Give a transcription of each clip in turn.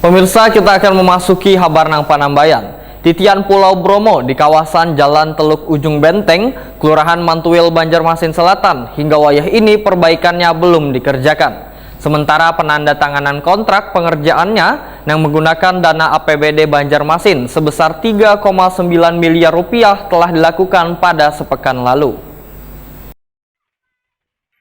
Pemirsa, kita akan memasuki Habarnang Panambayan. Titian Pulau Bromo di kawasan Jalan Teluk Ujung Benteng, Kelurahan Mantuil, Banjarmasin Selatan, hingga wayah ini perbaikannya belum dikerjakan. Sementara penandatanganan kontrak pengerjaannya yang menggunakan dana APBD Banjarmasin sebesar 3,9 miliar rupiah telah dilakukan pada sepekan lalu.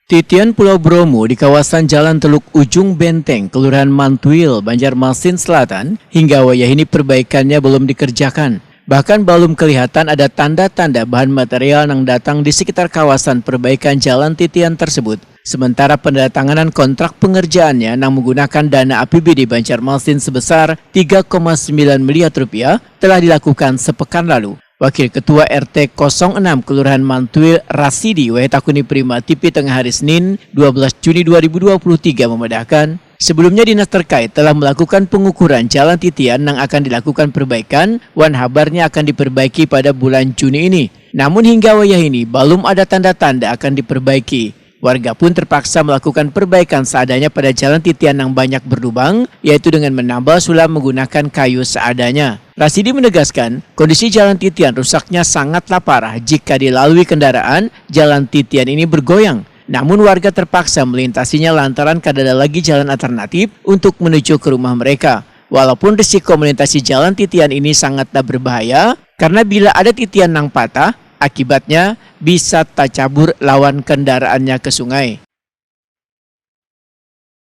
Titian Pulau Bromo di kawasan Jalan Teluk Ujung Benteng, Kelurahan Mantuil, Banjarmasin Selatan, hingga wayah ini perbaikannya belum dikerjakan. Bahkan belum kelihatan ada tanda-tanda bahan material yang datang di sekitar kawasan perbaikan jalan titian tersebut. Sementara penandatanganan kontrak pengerjaannya yang menggunakan dana APBD Banjarmasin sebesar 3,9 miliar rupiah telah dilakukan sepekan lalu. Wakil Ketua RT 06 Kelurahan Mantuil Rasidi Wahetakuni Prima TV tengah hari Senin 12 Juni 2023 memedahkan, sebelumnya dinas terkait telah melakukan pengukuran jalan titian yang akan dilakukan perbaikan, wan habarnya akan diperbaiki pada bulan Juni ini. Namun hingga wayah ini belum ada tanda-tanda akan diperbaiki. Warga pun terpaksa melakukan perbaikan seadanya pada jalan titian yang banyak berlubang, yaitu dengan menambal sulam menggunakan kayu seadanya. Rasidi menegaskan, kondisi jalan titian rusaknya sangatlah parah jika dilalui kendaraan, jalan titian ini bergoyang. Namun warga terpaksa melintasinya lantaran kada ada lagi jalan alternatif untuk menuju ke rumah mereka. Walaupun risiko melintasi jalan titian ini sangatlah berbahaya, karena bila ada titian yang patah, akibatnya bisa tercabur lawan kendaraannya ke sungai.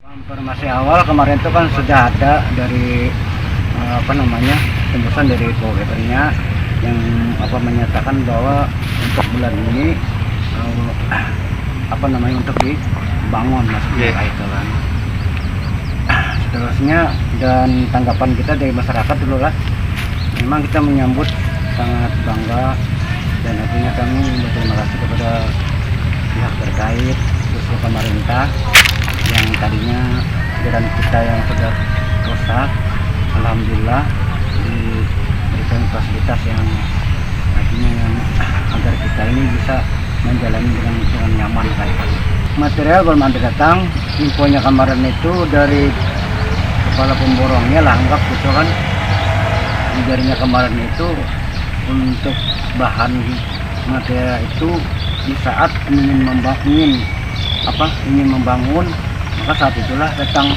Informasi awal kemarin itu kan sudah ada dari tembusan dari Polweternya yang menyatakan bahwa untuk bulan ini untuk dibangun maksudnya itu kan. Seterusnya dan tanggapan kita dari masyarakat dulu lah, memang kita menyambut sangat bangga. Dan artinya kami berterima kasih kepada pihak terkait, khususnya pemerintah yang tadinya jalan kita yang sudah rusak, alhamdulillah diberikan fasilitas yang artinya agar kita ini bisa menjalani dengan nyaman kayak. Material belum ada datang, infonya kemarin itu dari kepala pemborongnya langgap gitu kan, jarinya kemarin itu untuk bahan material itu di saat ingin membangun, maka saat itulah datang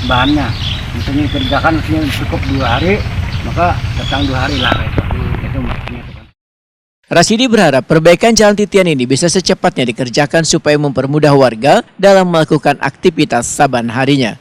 bahannya untuk dikerjakan cukup 2 hari, maka datang 2 hari lah itu maksudnya. Rasidi berharap perbaikan jalan titian ini bisa secepatnya dikerjakan supaya mempermudah warga dalam melakukan aktivitas saban harinya.